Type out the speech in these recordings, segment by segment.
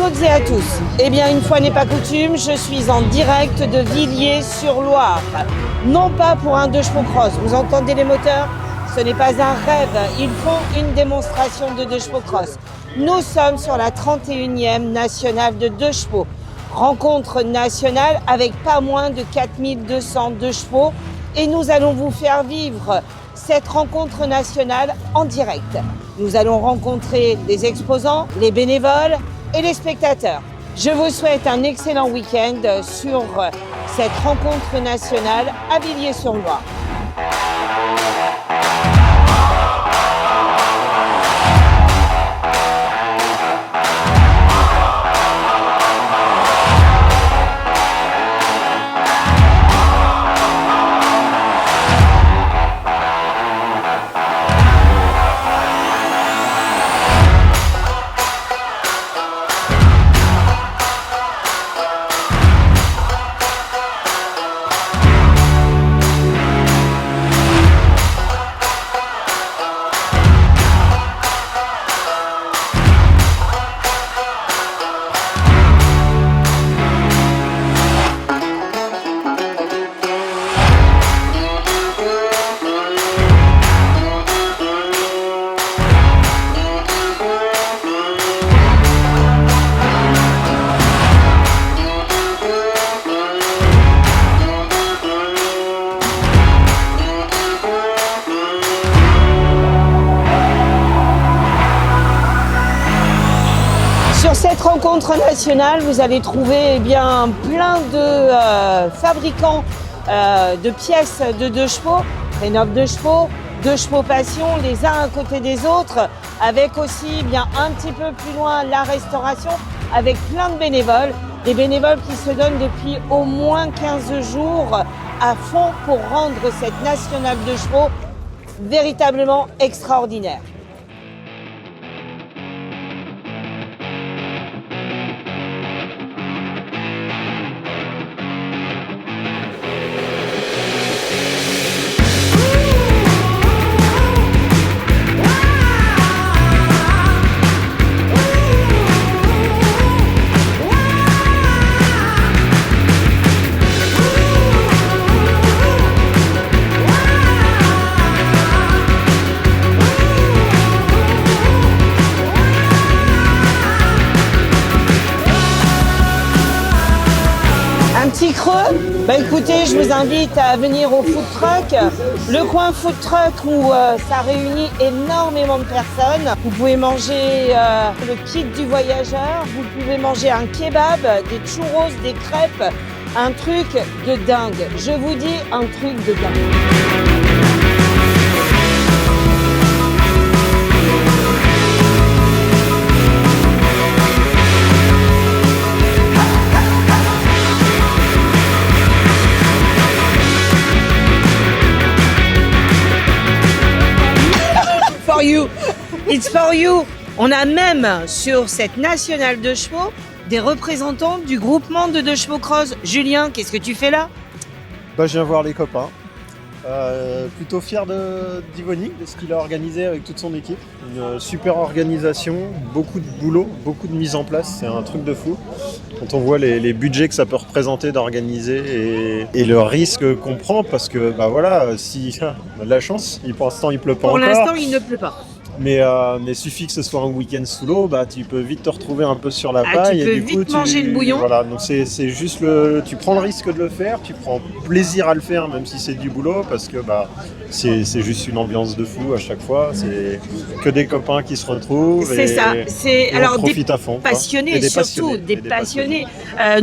toutes et à tous. Eh bien, une fois n'est pas coutume, je suis en direct de Villiers-sur-Loire. Non pas pour un 2 chevaux cross. Vous entendez les moteurs? Ce n'est pas un rêve. Ils font une démonstration de 2 chevaux cross. Nous sommes sur la 31e nationale de 2 chevaux. Rencontre nationale avec pas moins de 4202 chevaux. Et nous allons vous faire vivre cette rencontre nationale en direct. Nous allons rencontrer les exposants, les bénévoles et les spectateurs. Je vous souhaite un excellent week-end sur cette rencontre nationale à Villiers-sur-Loire. Sur cette rencontre nationale, vous allez trouver plein de fabricants de pièces de 2 chevaux, Rénov 2 chevaux, 2 chevaux passion, les uns à côté des autres, avec aussi un petit peu plus loin la restauration, avec plein de bénévoles, des bénévoles qui se donnent depuis au moins 15 jours à fond pour rendre cette nationale de chevaux véritablement extraordinaire. Petit creux, écoutez, je vous invite à venir au food truck, le coin food truck où ça réunit énormément de personnes. Vous pouvez manger le kit du voyageur, vous pouvez manger un kebab, des churros, des crêpes, un truc de dingue. Je vous dis un truc de dingue. You. It's for you. On a même sur cette nationale de chevaux des représentants du groupement de 2 chevaux cross. Julien, qu'est-ce que tu fais là? Je viens voir les copains. Plutôt fier d'Yvonne, de ce qu'il a organisé avec toute son équipe. Une super organisation, beaucoup de boulot, beaucoup de mise en place, c'est un truc de fou. Quand on voit les budgets que ça peut représenter d'organiser et le risque qu'on prend, parce que si on a de la chance, pour l'instant il pleut pas encore. Pour l'instant il ne pleut pas. Mais suffit que ce soit un week-end sous l'eau, tu peux vite te retrouver un peu sur la paille. Tu peux vite manger le bouillon. Voilà, donc c'est juste tu prends le risque de le faire, tu prends plaisir à le faire, même si c'est du boulot, parce que c'est juste une ambiance de fou à chaque fois. C'est que des copains qui se retrouvent. C'est ça. C'est alors des à fond, passionnés, surtout des passionnés.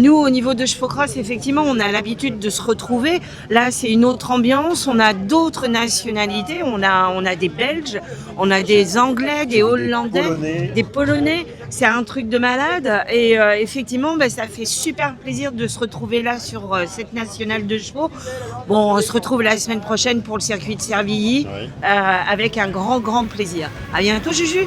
Nous, au niveau de chevaux cross, effectivement, on a l'habitude de se retrouver. Là, c'est une autre ambiance. On a d'autres nationalités. On a des Belges, on a des Anglais, des Hollandais, des Polonais. C'est un truc de malade. Et effectivement, ça fait super plaisir de se retrouver là sur cette nationale de chevaux. Bon, on se retrouve la semaine prochaine pour le circuit de Servilly, avec un grand plaisir. À bientôt, Juju.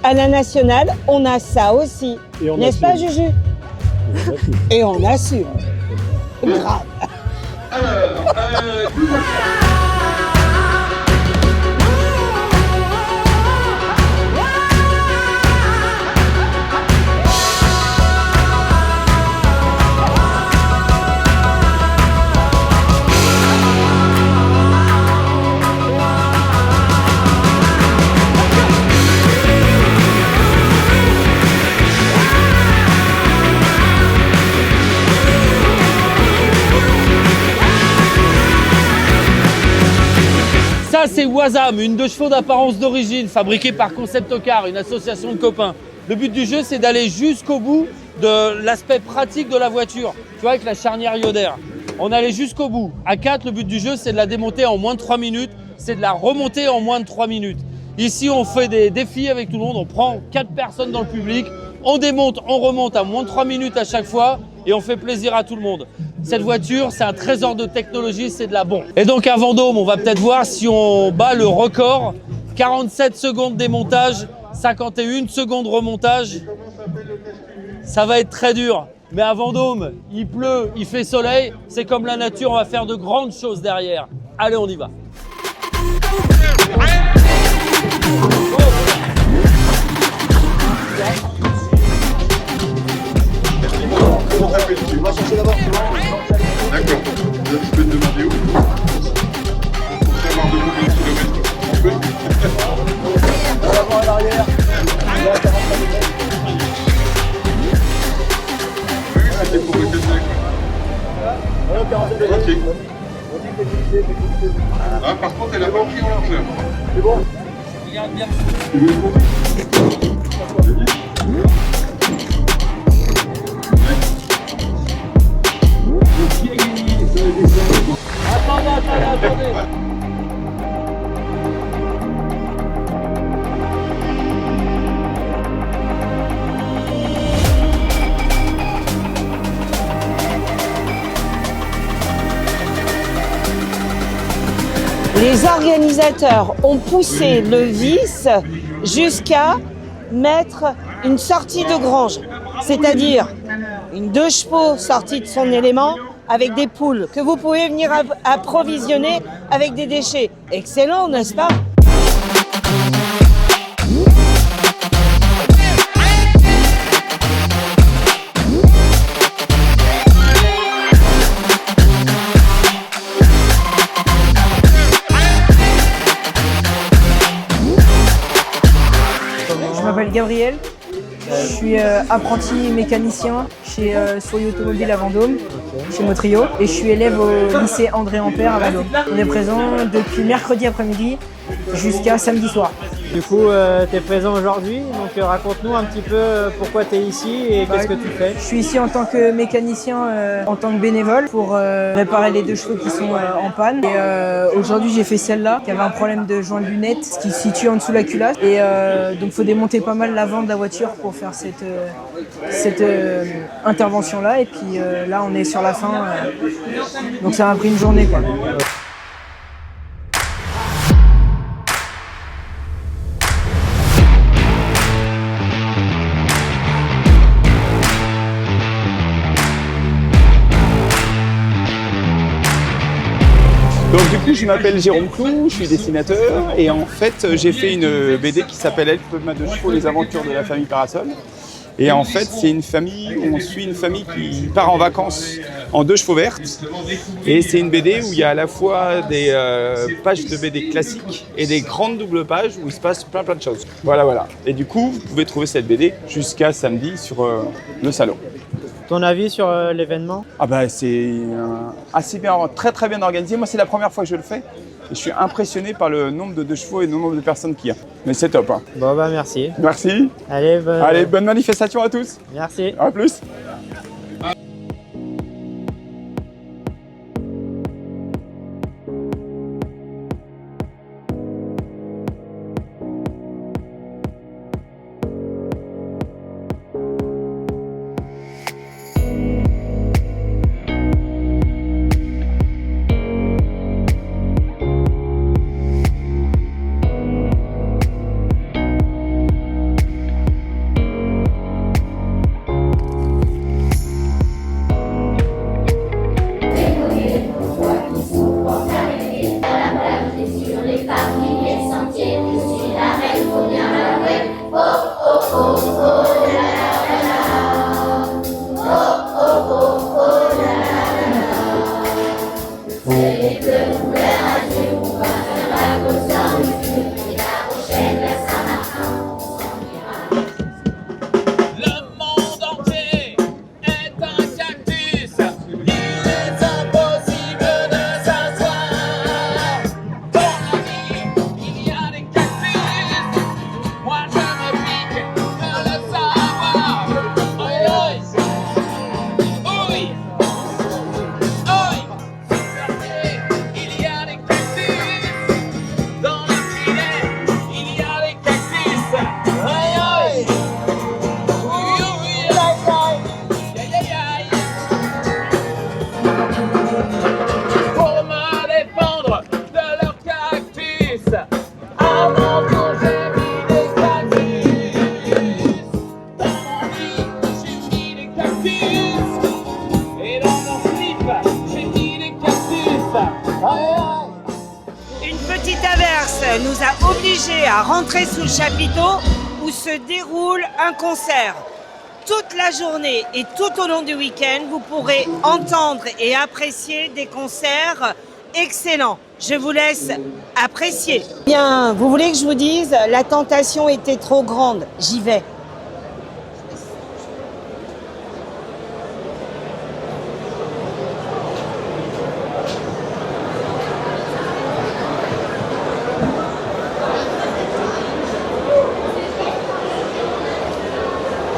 à la nationale, on a ça aussi. N'est-ce pas, Juju? Et on assume. Grave. Ça, c'est Wazam, une 2 chevaux d'apparence d'origine, fabriquée par Concept Car, une association de copains. Le but du jeu, c'est d'aller jusqu'au bout de l'aspect pratique de la voiture. Tu vois, avec la charnière Yoder. On allait jusqu'au bout. À 4, le but du jeu, c'est de la démonter en moins de 3 minutes. C'est de la remonter en moins de 3 minutes. Ici, on fait des défis avec tout le monde. On prend 4 personnes dans le public. On démonte, on remonte à moins de 3 minutes à chaque fois. Et on fait plaisir à tout le monde. Cette voiture, c'est un trésor de technologie, c'est de la bombe. Et donc à Vendôme, on va peut-être voir si on bat le record. 47 secondes démontage, 51 secondes remontage. Ça va être très dur. Mais à Vendôme, il pleut, il fait soleil. C'est comme la nature, on va faire de grandes choses derrière. Allez, on y va. Comment t'appelles-tu? On va chercher d'abord. D'accord. Là, tu peux te demander où? Pour savoir de combien de kilomètres. On peut? À l'avant, à l'arrière. Là, 45 degrés. Oui, c'était pour le cadeau. Voilà, 45 degrés. Ok. On dit que t'es glissé. Ah, par contre, elle a pas pris en largeur. C'est bon? Regarde bien. Tu veux le monter? Attendez. Les organisateurs ont poussé le vice jusqu'à mettre une sortie de grange, c'est-à-dire une 2 chevaux sortie de son élément avec des poules que vous pouvez venir approvisionner avec des déchets. Excellent, n'est-ce pas ? Je m'appelle Gabriel, je suis apprenti mécanicien chez Souriau Automobile à Vendôme, chez Motrio, et je suis élève au lycée André Ampère à Vendôme. On est présent depuis mercredi après-midi jusqu'à samedi soir. Du coup, tu es présent aujourd'hui, donc raconte-nous un petit peu pourquoi tu es ici et qu'est-ce que tu fais. Je suis ici en tant que mécanicien, en tant que bénévole pour réparer les 2 chevaux qui sont en panne. Et aujourd'hui, j'ai fait celle-là qui avait un problème de joint de lunettes qui se situe en dessous de la culasse. Et donc, il faut démonter pas mal l'avant de la voiture pour faire cette intervention-là. Et puis là, on est sur la fin. Donc, ça m'a pris une journée, quoi. Donc du coup, je m'appelle Jérôme Clou, je suis dessinateur et en fait, j'ai fait une BD qui s'appelle Elf ma 2 chevaux, les aventures de la famille Parasol. Et en fait, c'est une famille, on suit une famille qui part en vacances en 2 chevaux vertes. Et c'est une BD où il y a à la fois des pages de BD classiques et des grandes doubles pages où il se passe plein de choses. Voilà. Et du coup, vous pouvez trouver cette BD jusqu'à samedi sur le salon. Ton avis sur l'événement? Ah bah c'est assez bien, très bien organisé. Moi, c'est la première fois que je le fais. Et je suis impressionné par le nombre de 2 chevaux et le nombre de personnes qu'il y a. Mais c'est top. Hein. Bon bah merci. Merci. Allez, Bonne manifestation à tous. Merci. À plus. à rentrer sous le chapiteau où se déroule un concert. Toute la journée et tout au long du week-end, vous pourrez entendre et apprécier des concerts excellents. Je vous laisse apprécier. Bien, vous voulez que je vous dise, la tentation était trop grande. J'y vais.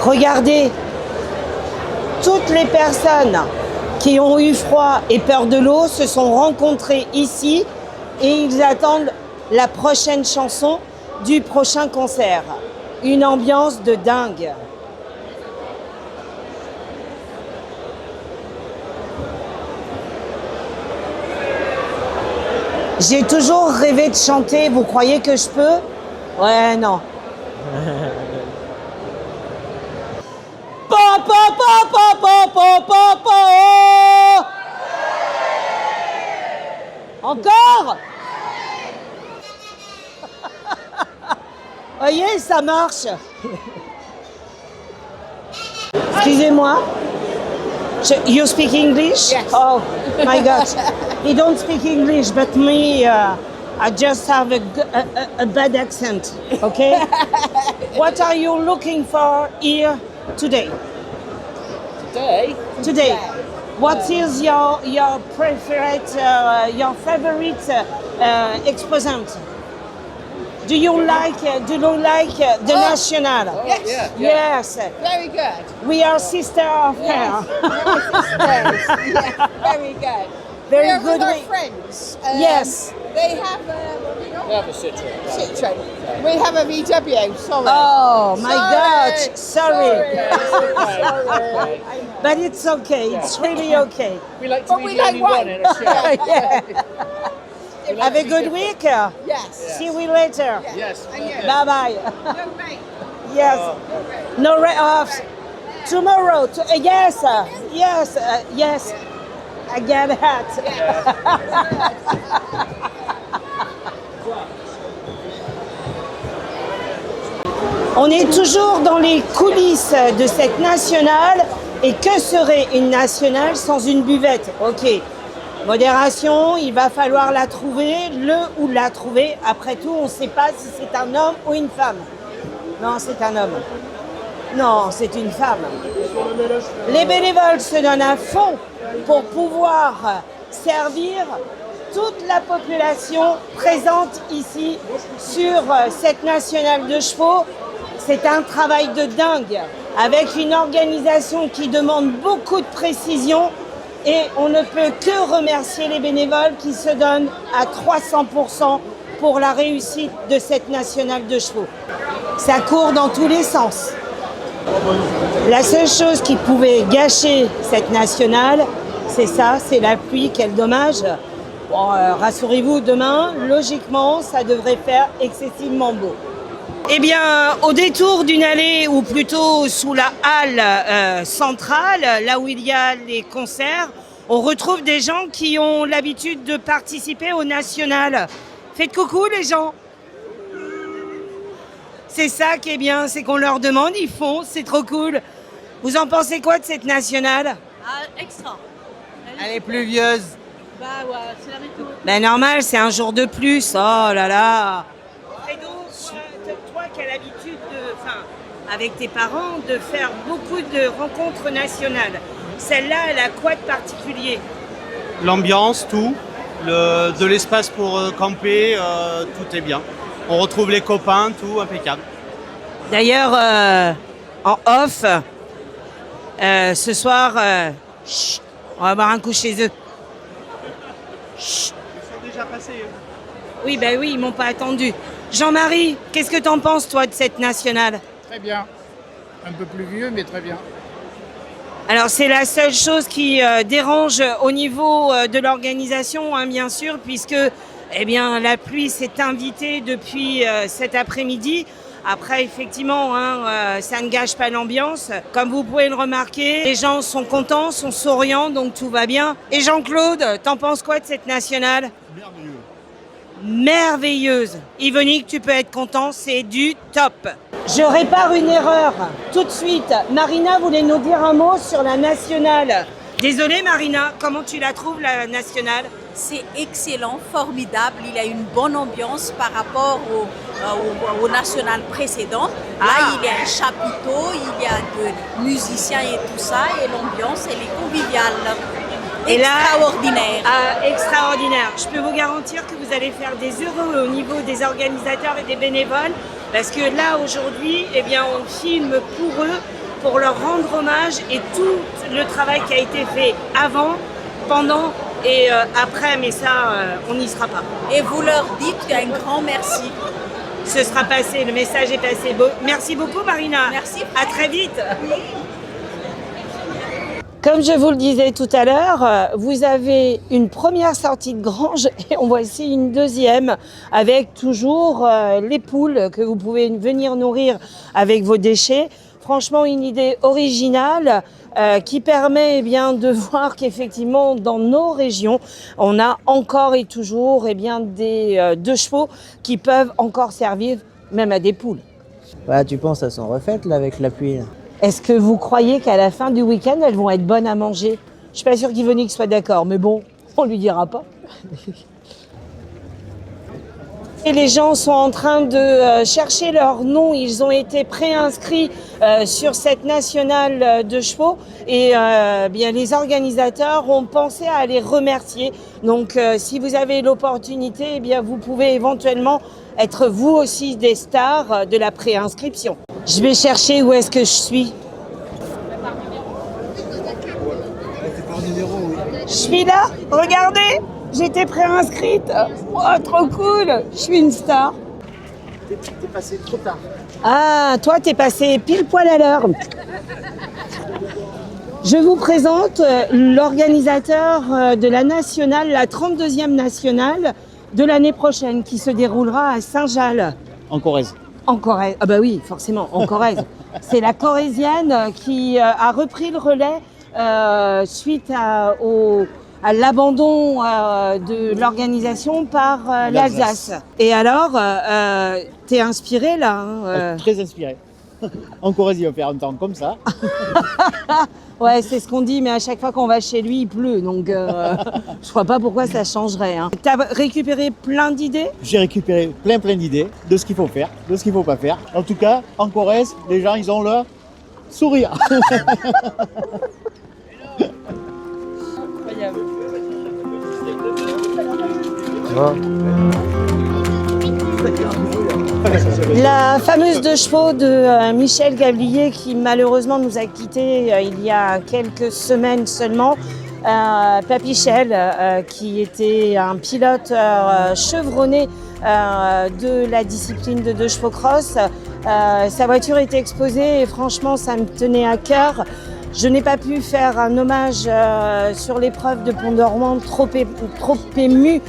Regardez, toutes les personnes qui ont eu froid et peur de l'eau se sont rencontrées ici et ils attendent la prochaine chanson du prochain concert. Une ambiance de dingue. J'ai toujours rêvé de chanter, vous croyez que je peux? Ouais, non. Encore? Voyez, ça marche. Excusez-moi. You speak English? Yes. Oh my God. You don't speak English, but me, I just have a bad accent. Okay? What are you looking for here today? Today. What is your favorite exposant? Do you like the National? Yes. Yes. Very good. We are sister of her. Yes. Yeah, very good. Very We're good. with our friends. Yes. They have a Citroen. We have a VW. Sorry. Oh my Sorry. God! Sorry. Sorry. But it's okay. It's really okay. We like to But be we the like only wine. one in a show. Yeah. Have a good week. Yes. See you later. Yes. And you. Bye bye. No rain. Yes. No off. Tomorrow. Yes. Yes. Yes. I get a hat. On est toujours dans les coulisses de cette nationale. Et que serait une nationale sans une buvette? Ok. Modération, il va falloir la trouver, le ou la trouver. Après tout, on ne sait pas si c'est un homme ou une femme. Non, c'est un homme. Non, c'est une femme. Les bénévoles se donnent à fond pour pouvoir servir toute la population présente ici sur cette nationale de chevaux. C'est un travail de dingue, avec une organisation qui demande beaucoup de précision. Et on ne peut que remercier les bénévoles qui se donnent à 300% pour la réussite de cette nationale de chevaux. Ça court dans tous les sens. La seule chose qui pouvait gâcher cette nationale, c'est ça, c'est la pluie, quel dommage. Bon, rassurez-vous, demain, logiquement, ça devrait faire excessivement beau. Eh bien, au détour d'une allée, ou plutôt sous la halle centrale, là où il y a les concerts, on retrouve des gens qui ont l'habitude de participer au national. Faites coucou les gens. C'est ça qui est bien, c'est qu'on leur demande, ils font, c'est trop cool. Vous en pensez quoi de cette nationale? Extra. Elle est pluvieuse. Bah ouais, c'est la météo. Ben normal, c'est un jour de plus, oh là là. Fredo, toi qui as l'habitude avec tes parents, de faire beaucoup de rencontres nationales, celle-là, elle a quoi de particulier? L'ambiance, tout. De l'espace pour camper, tout est bien. On retrouve les copains, tout impeccable. D'ailleurs, en off, ce soir, chut, on va boire un coup chez eux. Chut. Ils sont déjà passés. Oui, ben oui, ils m'ont pas attendu. Jean-Marie, qu'est-ce que t'en penses, toi, de cette nationale? Très bien. Un peu plus vieux, mais très bien. Alors, c'est la seule chose qui dérange au niveau de l'organisation, hein, bien sûr, puisque eh bien, la pluie s'est invitée depuis cet après-midi. Après, effectivement, ça ne gâche pas l'ambiance. Comme vous pouvez le remarquer, les gens sont contents, sont souriants, donc tout va bien. Et Jean-Claude, t'en penses quoi de cette nationale? Merveilleux. merveilleuse. Yvonique, tu peux être content, c'est du top. Je répare une erreur tout de suite. Marina voulait nous dire un mot sur la nationale. Désolée Marina, comment tu la trouves la nationale? C'est excellent, formidable. Il y a une bonne ambiance par rapport au national précédent. Là, il y a un chapiteau, il y a de musiciens et tout ça. Et l'ambiance, elle est conviviale. Et là, extraordinaire. Extraordinaire. Je peux vous garantir que vous allez faire des heureux au niveau des organisateurs et des bénévoles. Parce que là, aujourd'hui, eh bien, on filme pour eux, pour leur rendre hommage et tout le travail qui a été fait avant, pendant et après, mais ça, on n'y sera pas. Et vous leur dites un grand merci. Ce sera passé, le message est passé. Merci beaucoup Marina. Merci. À très vite. Comme je vous le disais tout à l'heure, vous avez une première sortie de grange et on voit ici une deuxième avec toujours les poules que vous pouvez venir nourrir avec vos déchets. Franchement, une idée originale qui permet de voir qu'effectivement dans nos régions, on a encore et toujours des deux chevaux qui peuvent encore servir même à des poules. Voilà, tu penses, elles sont refaites là avec la pluie. Est-ce que vous croyez qu'à la fin du week-end, elles vont être bonnes à manger? Je suis pas sûre qu'Yvonique soit d'accord, mais bon, on lui dira pas. Et les gens sont en train de chercher leur nom. Ils ont été préinscrits sur cette nationale de chevaux et les organisateurs ont pensé à les remercier. Donc, si vous avez l'opportunité, vous pouvez éventuellement être vous aussi des stars de la préinscription. Je vais chercher où est-ce que je suis. Je suis là, regardez, j'étais préinscrite. Oh, trop cool, je suis une star. T'es passé trop tard. Ah, toi, t'es passé pile poil à l'heure. Je vous présente l'organisateur de la nationale, la 32e nationale de l'année prochaine, qui se déroulera à Saint-Jalles. En Corrèze. En Corrèze, ah bah oui, forcément, en Corrèze. C'est la Corrézienne qui a repris le relais suite à l'abandon de l'organisation par l'Alsace. Et alors, t'es inspiré là hein, Très inspiré. En Corrèze, il va faire un temps comme ça. Ouais, c'est ce qu'on dit, mais à chaque fois qu'on va chez lui, il pleut. Donc, je vois pas pourquoi ça changerait. Hein. T'as récupéré plein d'idées? J'ai récupéré plein d'idées de ce qu'il faut faire, de ce qu'il faut pas faire. En tout cas, en Corrèze, les gens, ils ont le sourire. Incroyable. La fameuse deux chevaux de Michel Gablier qui malheureusement nous a quittés il y a quelques semaines seulement. Papichel qui était un pilote chevronné de la discipline de deux chevaux cross. Sa voiture était exposée et franchement ça me tenait à cœur. Je n'ai pas pu faire un hommage sur l'épreuve de Pont-de-Rouen, trop ému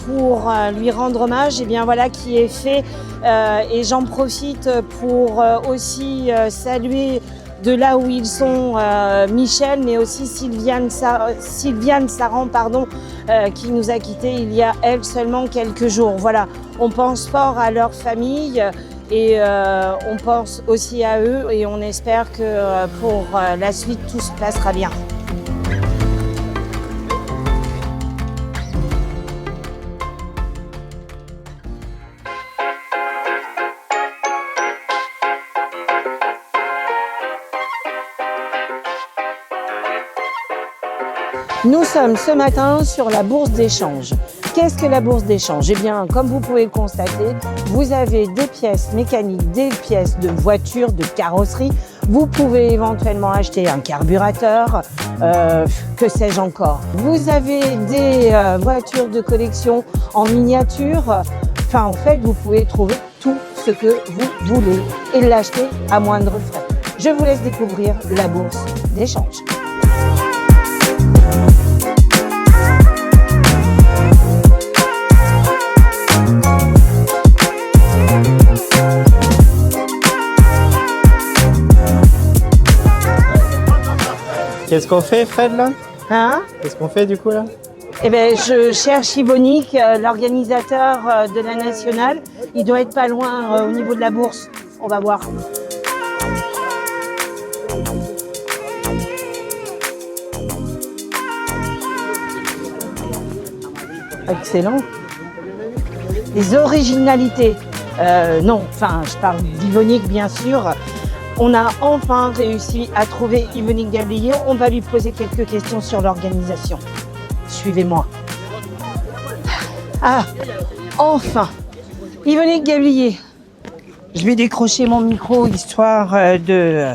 pour lui rendre hommage. Et bien voilà qui est fait. Et j'en profite pour aussi saluer de là où ils sont Michel, mais aussi Sylviane Saran, qui nous a quittés il y a elle seulement quelques jours. Voilà, on pense fort à leur famille. Et on pense aussi à eux et on espère que pour la suite, tout se passera bien. Nous sommes ce matin sur la bourse d'échange. Qu'est-ce que la bourse d'échange? Eh bien, comme vous pouvez le constater, vous avez des pièces mécaniques, des pièces de voitures, de carrosserie. Vous pouvez éventuellement acheter un carburateur, que sais-je encore. Vous avez des voitures de collection en miniature. Enfin, en fait, vous pouvez trouver tout ce que vous voulez et l'acheter à moindre frais. Je vous laisse découvrir la bourse d'échange. Qu'est-ce qu'on fait, Fred, là? Hein? Qu'est-ce qu'on fait, du coup, là? Eh bien, je cherche Yvonique, l'organisateur de la nationale. Il doit être pas loin au niveau de la bourse. On va voir. Excellent. Les originalités. Non, enfin, je parle d'Yvonique, bien sûr. On a enfin réussi à trouver Yvonique Gablier. On va lui poser quelques questions sur l'organisation. Suivez-moi. Ah, enfin. Yvonique Gablier. Je vais décrocher mon micro histoire de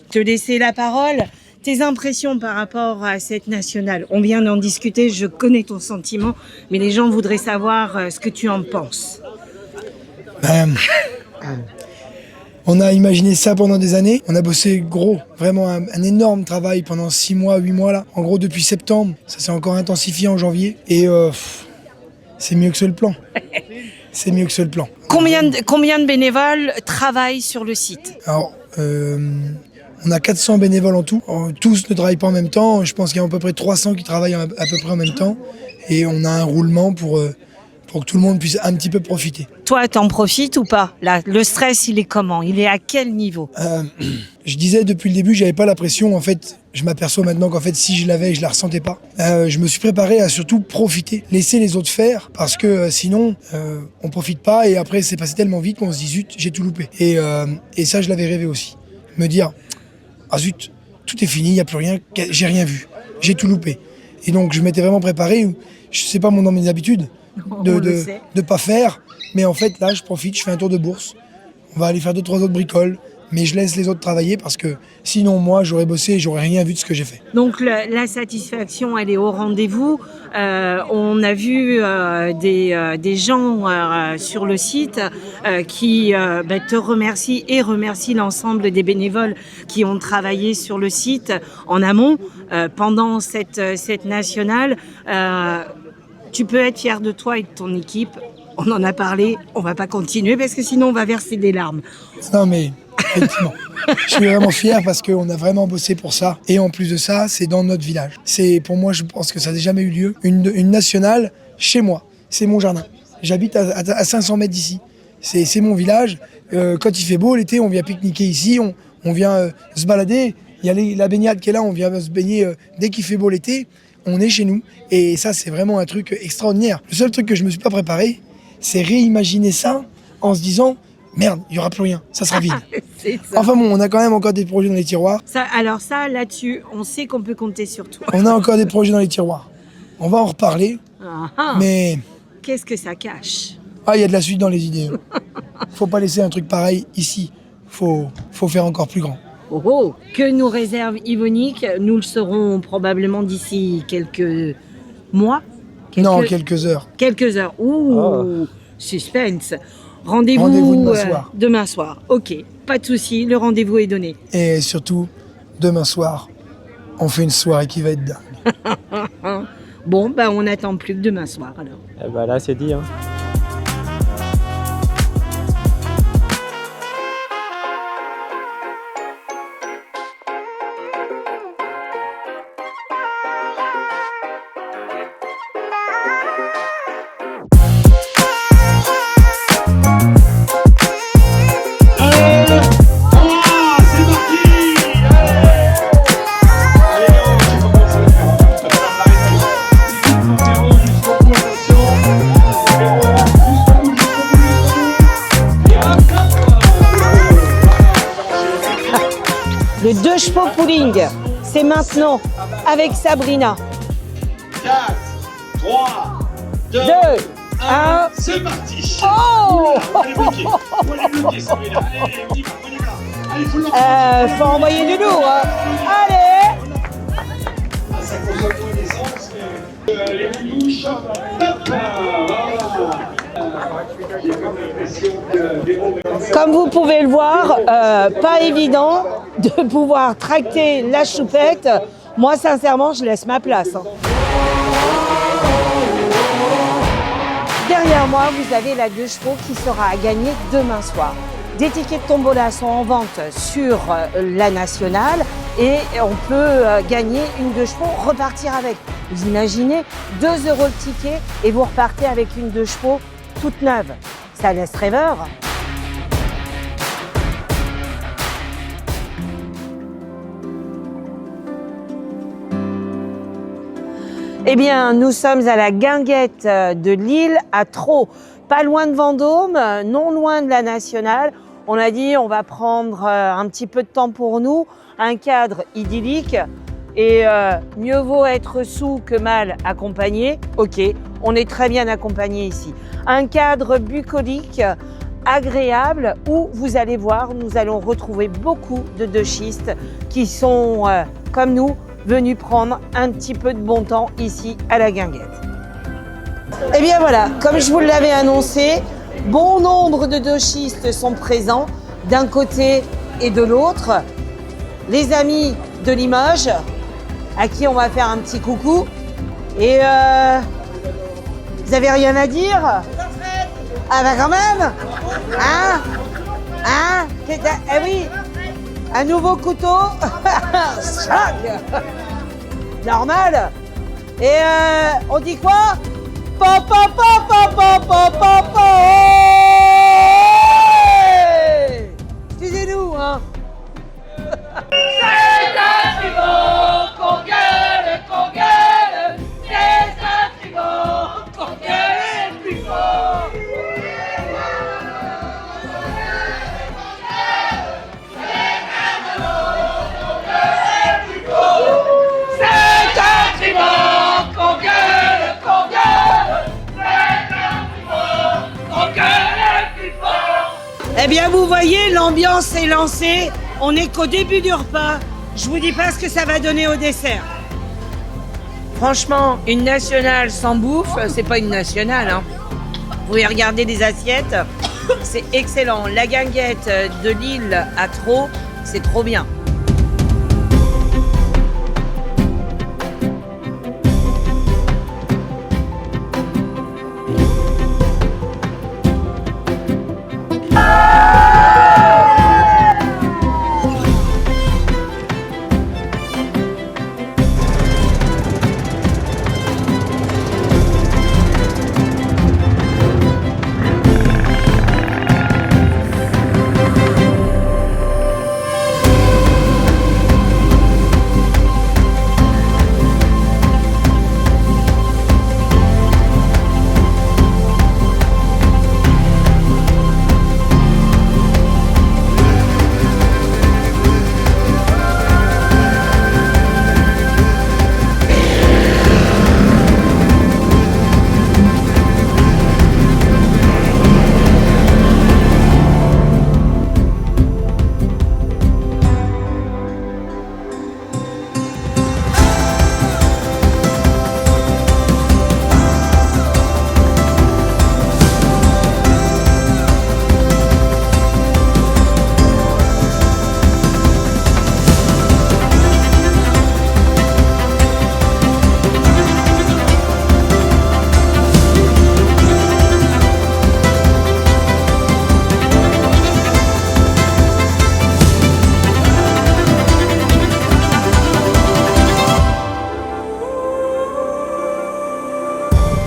te laisser la parole. Tes impressions par rapport à cette nationale. On vient d'en discuter, je connais ton sentiment, mais les gens voudraient savoir ce que tu en penses. On a imaginé ça pendant des années. On a bossé gros, vraiment un énorme travail pendant 6 mois, 8 mois là. En gros, depuis septembre, ça s'est encore intensifié en janvier. Et c'est mieux que ce le plan. C'est mieux que ce le plan. Combien de bénévoles travaillent sur le site? Alors, on a 400 bénévoles en tout. Tous ne travaillent pas en même temps. Je pense qu'il y a à peu près 300 qui travaillent à peu près en même temps. Et on a un roulement pour que tout le monde puisse un petit peu profiter. Toi, t'en profites ou pas? Là, le stress, il est comment? Il est à quel niveau? Je disais depuis le début, j'avais pas la pression. En fait, je m'aperçois maintenant qu'en fait, si je l'avais, je la ressentais pas. Je me suis préparé à surtout profiter, laisser les autres faire, parce que sinon, on profite pas. Et après, c'est passé tellement vite qu'on se dit zut, j'ai tout loupé. Et ça, je l'avais rêvé aussi. Me dire, ah zut, tout est fini, il y a plus rien, j'ai rien vu, j'ai tout loupé. Et donc, je m'étais vraiment préparé. Je sais pas dans mes habitudes de pas faire, mais en fait, là, je profite, je fais un tour de bourse. On va aller faire 2-3 autres bricoles. Mais je laisse les autres travailler parce que sinon, moi, j'aurais bossé et j'aurais rien vu de ce que j'ai fait. Donc, la satisfaction, elle est au rendez-vous. On a vu des gens sur le site qui te remercient et remercient l'ensemble des bénévoles qui ont travaillé sur le site en amont pendant cette nationale. Tu peux être fier de toi et de ton équipe. On en a parlé, on va pas continuer parce que sinon on va verser des larmes. Non mais, effectivement, je suis vraiment fier parce qu'on a vraiment bossé pour ça. Et en plus de ça, c'est dans notre village. Pour moi, je pense que ça n'a jamais eu lieu. Une nationale, chez moi, c'est mon jardin. J'habite à 500 mètres d'ici. C'est mon village. Quand il fait beau, l'été, on vient pique-niquer ici, on vient se balader. Il y a la baignade qui est là, on vient se baigner dès qu'il fait beau l'été. On est chez nous. Et ça, c'est vraiment un truc extraordinaire. Le seul truc que je me suis pas préparé, c'est réimaginer ça en se disant merde, il n'y aura plus rien, ça sera vide. Enfin bon, on a quand même encore des projets dans les tiroirs. Alors ça, là-dessus, on sait qu'on peut compter sur toi. On a encore des projets dans les tiroirs. On va en reparler, mais... Qu'est-ce que ça cache? Ah, il y a de la suite dans les idées. Faut pas laisser un truc pareil ici. Faut faire encore plus grand. Oh, que nous réserve Yvonique? Nous le saurons probablement d'ici quelques mois. Non, quelques heures. Quelques heures. Ouh, suspense. Rendez-vous demain soir. Demain soir. Ok, pas de souci, le rendez-vous est donné. Et surtout, demain soir, on fait une soirée qui va être dingue. Bon, on n'attend plus que demain soir alors. Là, c'est dit. Hein. Le 2 chevaux pooling, c'est maintenant avec Sabrina. 4, 3, 2, 1, c'est parti. Oh, Allez, bloquer, Sabrina. Allez, on y va. Allez, faut envoyer du lourd. Hein. Allez. Ça consomme trop d'essence. Les bouches. Comme vous pouvez le voir, pas évident de pouvoir tracter la choupette. Moi, sincèrement, je laisse ma place. Hein. Derrière moi, vous avez la 2 chevaux qui sera à gagner demain soir. Des tickets de tombola sont en vente sur la nationale et on peut gagner une 2 chevaux, repartir avec. Vous imaginez, 2 € le ticket et vous repartez avec une 2 chevaux toute neuve. Ça laisse rêveur. Eh bien, nous sommes à la guinguette de Lille, à Trot, pas loin de Vendôme, non loin de la Nationale. On a dit on va prendre un petit peu de temps pour nous, un cadre idyllique et mieux vaut être sous que mal accompagné. Ok, on est très bien accompagné ici. Un cadre bucolique, agréable où vous allez voir, nous allons retrouver beaucoup de deux-schistes qui sont comme nous, venus prendre un petit peu de bon temps ici à la guinguette. Et bien voilà, comme je vous l'avais annoncé, bon nombre de deux-schistes sont présents d'un côté et de l'autre. Les amis de Limoges, à qui on va faire un petit coucou. Et vous avez rien à dire? Ah bah quand même. Hein? Hein? Eh oui, un nouveau couteau. Normal. Et on dit quoi? Excusez-nous, hein. C'est un frigo qu'on gueule, c'est un frigo qu'on gueule plus fort. C'est un frigo qu'on gueule, qu'on gueule plus fort. Eh bien, vous voyez, l'ambiance est lancée. On n'est qu'au début du repas. Je vous dis pas ce que ça va donner au dessert. Franchement, une nationale sans bouffe, c'est pas une nationale, hein. Vous pouvez regarder les assiettes. C'est excellent. La guinguette de Lille à Trot, c'est trop bien.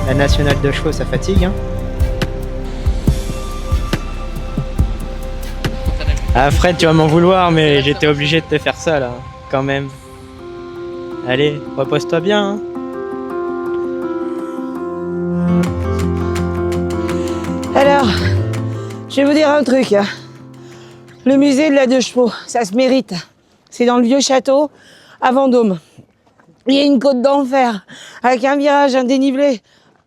La nationale de chevaux, ça fatigue. Hein. Ah Fred, tu vas m'en vouloir, mais j'étais obligé de te faire ça là, quand même. Allez, repose-toi bien. Hein. Alors, je vais vous dire un truc. Le musée de la deux chevaux, ça se mérite. C'est dans le vieux château, à Vendôme. Il y a une côte d'enfer, avec un virage, un dénivelé.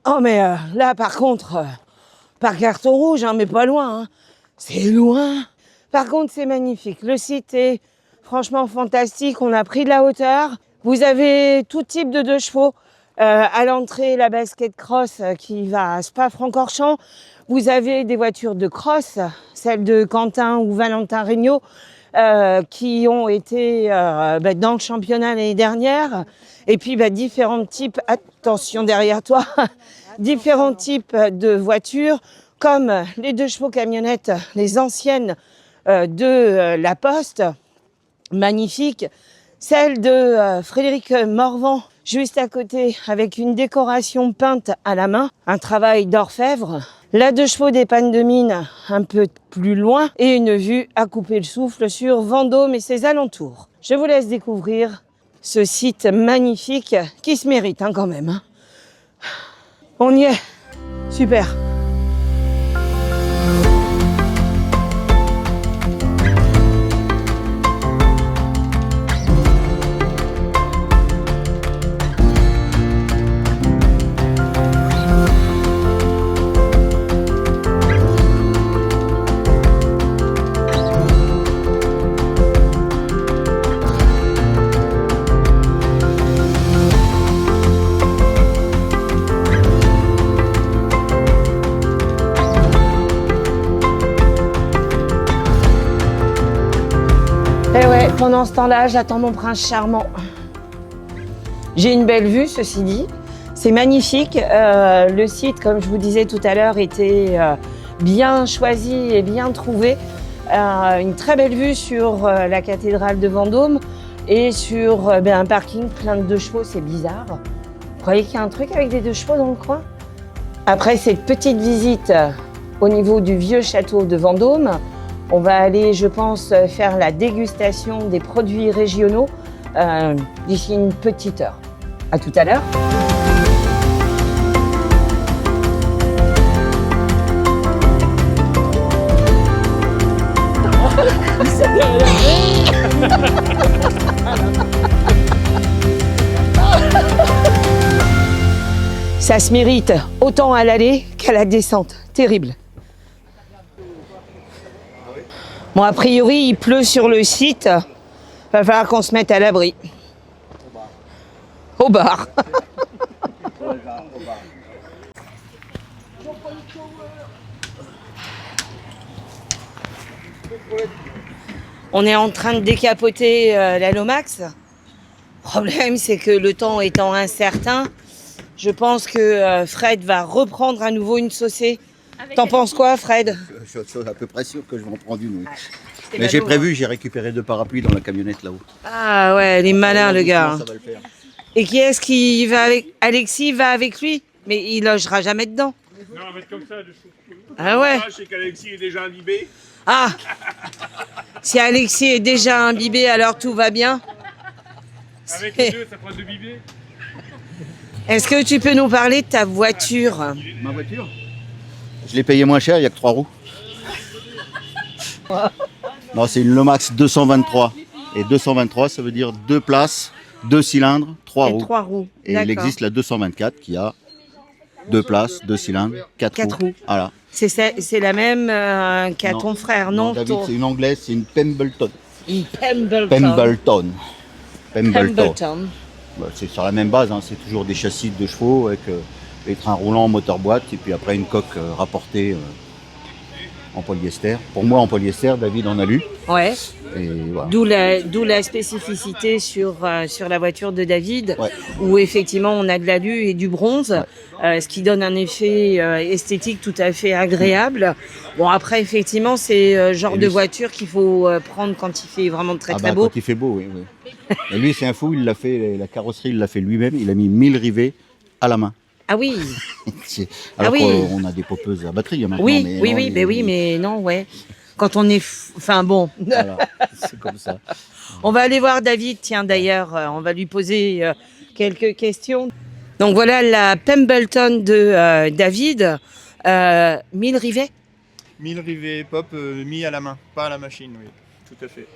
Oh mais là, par contre, par carton rouge, hein, mais pas loin. Hein. C'est loin. Par contre, c'est magnifique. Le site est franchement fantastique. On a pris de la hauteur. Vous avez tout type de deux chevaux. À l'entrée, la basket cross qui va à Spa-Francorchamps. Vous avez des voitures de cross, celles de Quentin ou Valentin Regnault, qui ont été dans le championnat l'année dernière. Et puis différents types, attention derrière toi, différents types de voitures, comme les deux chevaux camionnettes, les anciennes de la Poste, magnifiques. Celle de Frédéric Morvan, juste à côté, avec une décoration peinte à la main, un travail d'orfèvre. La 2 chevaux des pannes de mine un peu plus loin et une vue à couper le souffle sur Vendôme et ses alentours. Je vous laisse découvrir ce site magnifique qui se mérite quand même. Hein. On y est. Super. Et ouais, pendant ce temps-là, j'attends mon prince charmant. J'ai une belle vue, ceci dit. C'est magnifique. Le site, comme je vous disais tout à l'heure, était bien choisi et bien trouvé. Une très belle vue sur la cathédrale de Vendôme et sur un parking plein de 2 chevaux. C'est bizarre. Vous croyez qu'il y a un truc avec des 2 chevaux dans le coin? Après cette petite visite au niveau du vieux château de Vendôme, on va aller, je pense, faire la dégustation des produits régionaux d'ici une petite heure. À tout à l'heure. Ça se mérite autant à l'aller qu'à la descente. Terrible. Bon, a priori, il pleut sur le site. Va falloir qu'on se mette à l'abri. Au bar. On est en train de décapoter la Lomax. Le problème, c'est que le temps étant incertain, je pense que Fred va reprendre à nouveau une saucée. T'en penses quoi, Fred? Je suis à peu près sûr que je vais en prendre une, oui. Mais j'ai prévu, j'ai récupéré 2 parapluies dans la camionnette là-haut. Ah ouais, il est malin, le gars. Ça va le faire. Et qui est-ce qui va avec... Alexis va avec lui? Mais il logera jamais dedans. Non, on va être comme ça. Ah ouais. Je sais qu'Alexis est déjà imbibé. Ah. Si Alexis est déjà imbibé, alors tout va bien. Avec les 2, ça fera 2 bibés. Est-ce que tu peux nous parler de ta voiture? Ma voiture? Je l'ai payé moins cher, il n'y a que 3 roues. Non, c'est une Lomax 223. Et 223, ça veut dire 2 places, 2 cylindres, 3 roues. 3 roues. Et il existe la 224 qui a 2 places, 2 cylindres, 4 roues. Voilà. C'est la même qu'à ton frère, non? David, c'est une anglaise, c'est une Pembleton. Une Pembleton. Pembleton. Bah, c'est sur la même base, hein. C'est toujours des châssis de 2 chevaux avec les trains roulants, moteur boîte, et puis après une coque rapportée en polyester. Pour moi en polyester, David en alu. Ouais. Et voilà. D'où la spécificité sur la voiture de David, Ouais. où effectivement on a de l'alu et du bronze, ce qui donne un effet esthétique tout à fait agréable. Bon, après effectivement c'est le genre de voiture qu'il faut prendre quand il fait vraiment très beau. Quand il fait beau, oui. Et lui c'est un fou, il l'a fait, la carrosserie il l'a fait lui-même, il a mis 1000 rivets à la main. Ah oui. Alors qu'on a des popeuses à batterie maintenant. Oui, mais oui, non, oui, mais non, ouais. Quand on est... Enfin bon. Voilà, c'est comme ça. On va aller voir David, tiens d'ailleurs, on va lui poser quelques questions. Donc voilà la Pembleton de David, 1000 rivets. 1000 rivets pop mis à la main, pas à la machine, oui, tout à fait.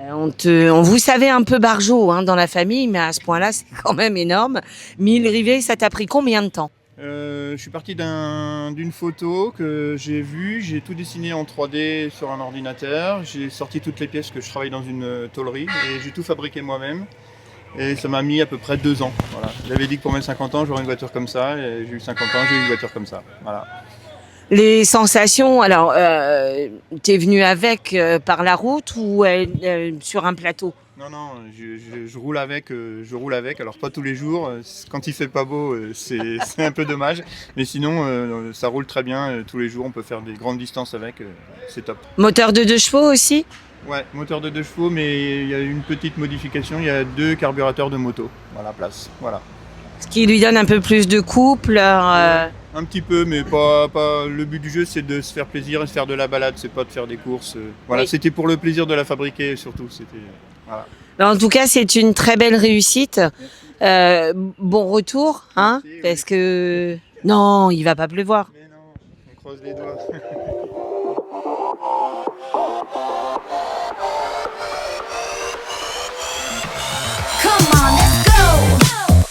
On vous savait un peu barjot dans la famille, mais à ce point-là, c'est quand même énorme. 1000 rivets, ça t'a pris combien de temps? Je suis parti d'une photo que j'ai vue, j'ai tout dessiné en 3D sur un ordinateur, j'ai sorti toutes les pièces que je travaille dans une tôlerie et j'ai tout fabriqué moi-même. Et ça m'a mis à peu près 2 ans. Voilà. J'avais dit que pour mes 50 ans, j'aurais une voiture comme ça, et j'ai eu 50 ans, j'ai eu une voiture comme ça. Voilà. Les sensations, alors, t'es venu avec par la route ou sur un plateau? Non, je roule avec, alors pas tous les jours, quand il fait pas beau, c'est un peu dommage, mais sinon ça roule très bien, tous les jours on peut faire des grandes distances avec, c'est top. Moteur de 2 chevaux aussi? Ouais, moteur de 2 chevaux, mais il y a une petite modification, il y a 2 carburateurs de moto à la place. Voilà. Ce qui lui donne un peu plus de couple. Un petit peu, mais pas. Le but du jeu, c'est de se faire plaisir et de faire de la balade, c'est pas de faire des courses. Voilà, Oui. C'était pour le plaisir de la fabriquer surtout. Voilà. En tout cas, c'est une très belle réussite. Bon retour, hein, parce que non, il va pas pleuvoir. On croise les doigts. Come on, let's go.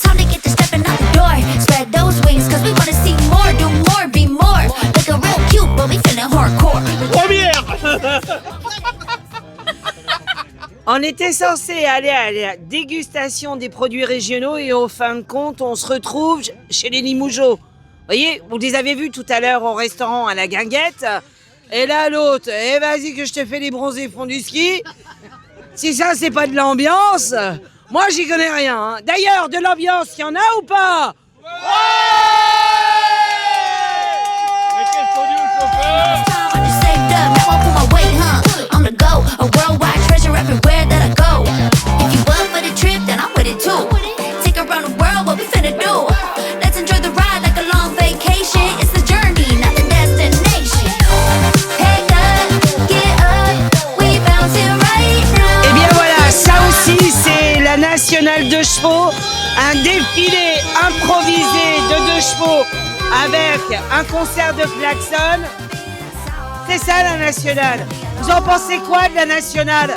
Time to get to stepping out the door. Spread those wings, cause we wanna see more, do more, be more. Looking real cute, but we feeling hardcore. On était censé aller à la dégustation des produits régionaux et au fin de compte, on se retrouve chez les Limougeaux. Vous voyez, vous les avez vus tout à l'heure au restaurant à la Guinguette. Et là, l'autre, vas-y que je te fais les bronzés fonds du ski. Si ça, c'est pas de l'ambiance, moi, j'y connais rien. Hein. D'ailleurs, de l'ambiance, il y en a ou pas? On the go, a worldwide treasure everywhere that I go. If you up for the trip, then I'm with it too. Take around the world, what we finna do? Let's enjoy the ride like a long vacation. It's the journey, not the destination. Hey girl, get up, we bouncing right now. Eh bien voilà, ça aussi, c'est la nationale de chevaux. Un défilé improvisé de 2 chevaux avec un concert de klaxon. C'est ça la nationale. Vous en pensez quoi de la nationale?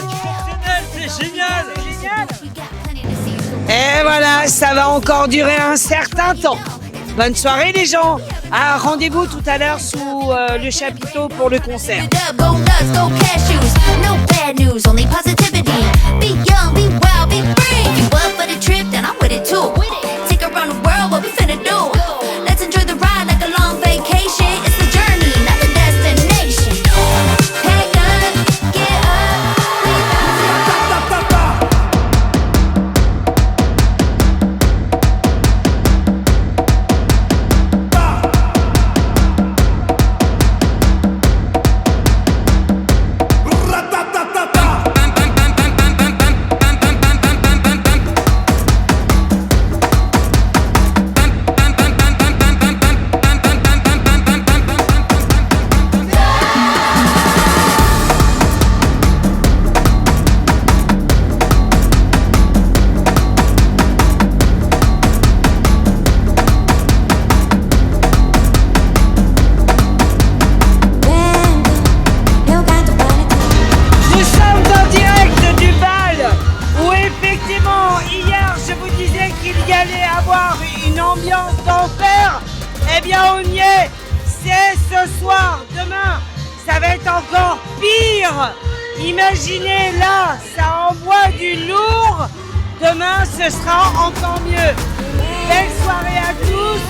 C'est génial. Et voilà, ça va encore durer un certain temps. Bonne soirée les gens. Ah, rendez-vous tout à l'heure sous le chapiteau pour le concert. Go nuts, go cashews. No bad news, only positivity. Be young, be wild, be free. If you up for the trip, then I'm with it too. Take around the world, what we finna do? Let's enjoy the ride like a long vacation. It's the journey, not the destination. Hey girl, get up, we Nous sommes en direct du bal où effectivement hier je vous disais qu'il y allait avoir une ambiance d'enfer. Eh bien on y est, c'est ce soir, demain ça va être encore pire. Imaginez là, ça envoie du lourd. Demain ce sera encore mieux. Belle soirée à tous.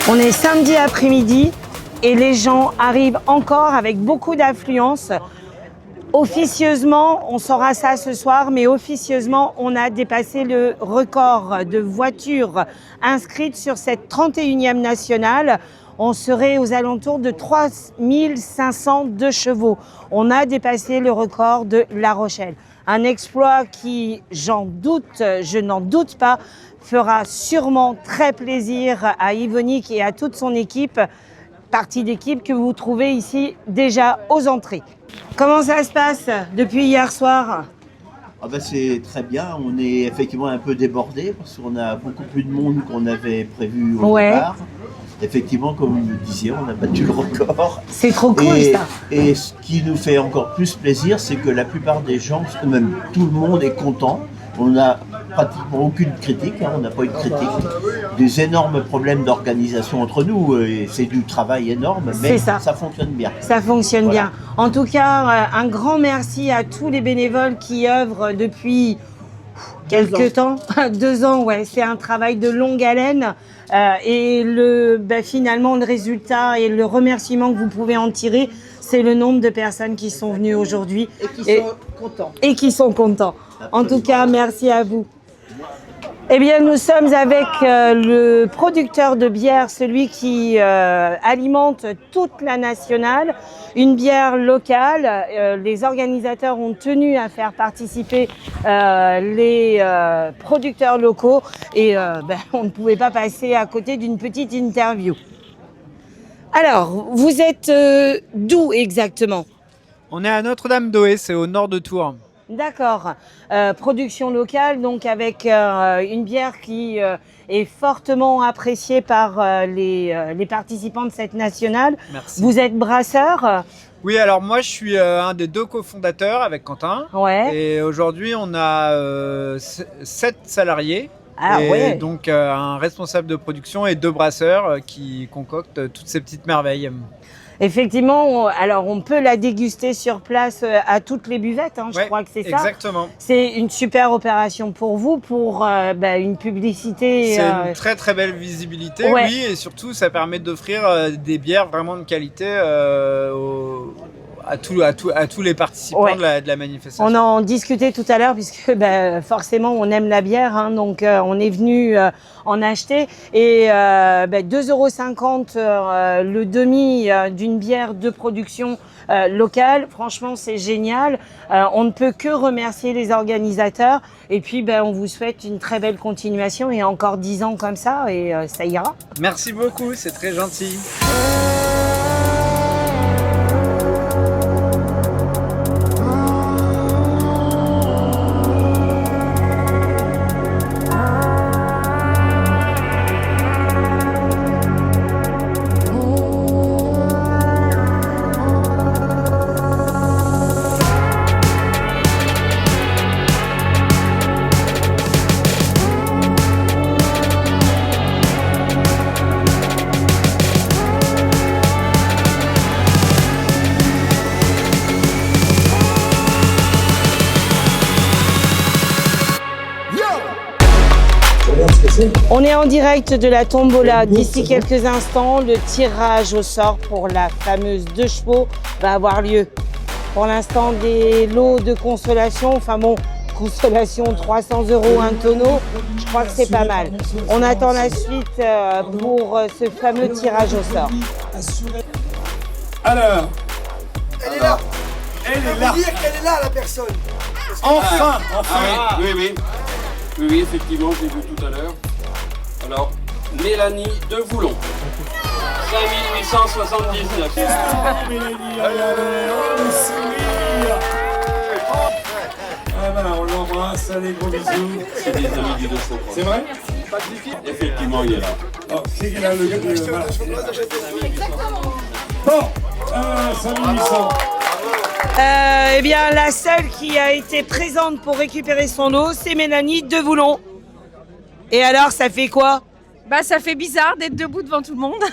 On est samedi après-midi et les gens arrivent encore avec beaucoup d'affluence. Officieusement, on saura ça ce soir, mais officieusement, on a dépassé le record de voitures inscrites sur cette 31e nationale. On serait aux alentours de 3502 chevaux. On a dépassé le record de La Rochelle. Un exploit qui, je n'en doute pas, fera sûrement très plaisir à Yvonique et à toute son équipe, partie d'équipe que vous trouvez ici déjà aux entrées. Comment ça se passe depuis hier soir? Ah ben c'est très bien, on est effectivement un peu débordé parce qu'on a beaucoup plus de monde qu'on avait prévu au départ. Effectivement, comme vous le disiez, on a battu le record. C'est trop cool ça. Et ce qui nous fait encore plus plaisir, c'est que la plupart des gens, même tout le monde est content. On n'a pratiquement aucune critique, on n'a pas eu de critique. Des énormes problèmes d'organisation entre nous, et c'est du travail énorme, mais ça fonctionne bien. Ça fonctionne bien. En tout cas, un grand merci à tous les bénévoles qui œuvrent depuis quelques temps. 2 ans, ouais, c'est un travail de longue haleine. Et finalement, le résultat et le remerciement que vous pouvez en tirer, c'est le nombre de personnes qui sont venues aujourd'hui. Et qui sont contents. En tout cas, merci à vous. Eh bien, nous sommes avec le producteur de bière, celui qui alimente toute la nationale, une bière locale. Les organisateurs ont tenu à faire participer les producteurs locaux et on ne pouvait pas passer à côté d'une petite interview. Alors, vous êtes d'où exactement? On est à Notre-Dame-d'Oé, c'est au nord de Tours. D'accord. Production locale, donc avec une bière qui est fortement appréciée par les participants de cette nationale. Merci. Vous êtes brasseur? Oui, alors moi je suis un des 2 cofondateurs avec Quentin. Ouais. Et aujourd'hui on a 7 salariés. Ah, et ouais. donc un responsable de production et 2 brasseurs qui concoctent toutes ces petites merveilles. Effectivement, alors on peut la déguster sur place à toutes les buvettes, je crois que c'est ça. Exactement. C'est une super opération pour vous, pour une publicité. C'est une très très belle visibilité, oui, et surtout ça permet d'offrir des bières vraiment de qualité à tous les participants de la manifestation. On en discutait tout à l'heure puisque forcément on aime la bière, donc on est venu en acheter et 2,50 € le demi d'une bière de production locale. Franchement, c'est génial. On ne peut que remercier les organisateurs et puis on vous souhaite une très belle continuation et encore 10 ans comme ça et ça ira. Merci beaucoup, c'est très gentil. On est en direct de la tombola. D'ici quelques instants, le tirage au sort pour la fameuse 2 chevaux va avoir lieu. Pour l'instant, des lots de consolation, consolation 300 € un tonneau, je crois que c'est pas mal. On attend la suite pour ce fameux tirage au sort. Alors, Elle est là. elle Je est peux là. vous dire qu'elle est là, la personne. Enfin, Ah oui, effectivement, j'ai vu tout à l'heure. Alors, Mélanie de Voulon. 5879. Mélanie, allez, on vous sourit. Ah ben, on l'embrasse, allez, gros bisous. C'est des amis du 2 chevaux. C'est vrai? Effectivement, il est là. Oh, c'est qu'il a le voilà. Bon, 5800. Eh bien, la seule qui a été présente pour récupérer son lot, c'est Mélanie de Voulon. Et alors, ça fait quoi? Ça fait bizarre d'être debout devant tout le monde.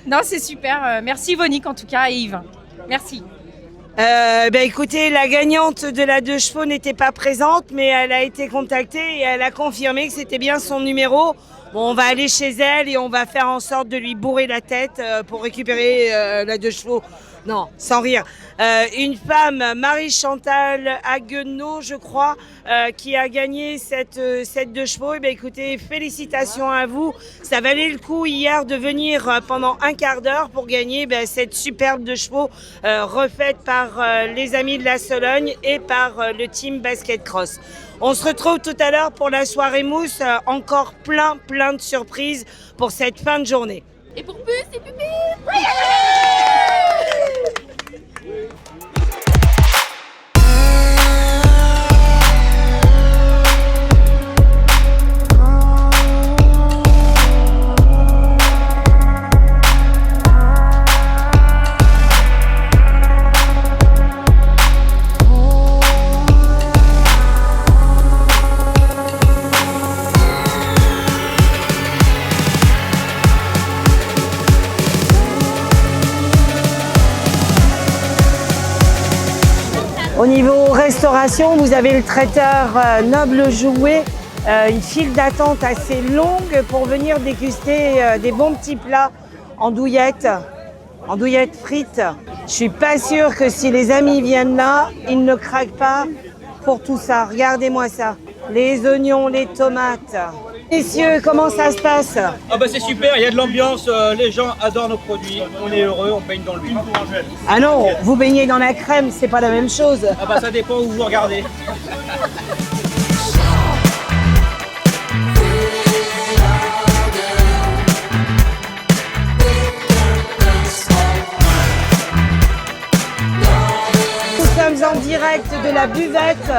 Non, c'est super. Merci Vonique en tout cas et Yves. Merci. Écoutez, la gagnante de la 2 chevaux n'était pas présente, mais elle a été contactée et elle a confirmé que c'était bien son numéro. Bon, on va aller chez elle et on va faire en sorte de lui bourrer la tête pour récupérer la 2 chevaux. Non, sans rire. Une femme, Marie-Chantal Haguenot, je crois, qui a gagné cette 2 chevaux. Eh bien, écoutez, félicitations à vous. Ça valait le coup hier de venir pendant un quart d'heure pour gagner cette superbe 2 chevaux refaite par les amis de la Sologne et par le team Basket Cross. On se retrouve tout à l'heure pour la soirée mousse. Encore plein de surprises pour cette fin de journée. Et pour plus, c'est pipi. Au niveau restauration, vous avez le traiteur Noble Jouet, une file d'attente assez longue pour venir déguster des bons petits plats en douillettes frites. Je suis pas sûre que si les amis viennent là, ils ne craquent pas pour tout ça. Regardez-moi ça. Les oignons, les tomates. Messieurs, comment ça se passe? Ah bah c'est super, il y a de l'ambiance, les gens adorent nos produits, on est heureux, on baigne dans l'huile. Ah non, vous baignez dans la crème, c'est pas la même chose. Ah bah ça dépend où vous regardez. Nous sommes en direct de la buvette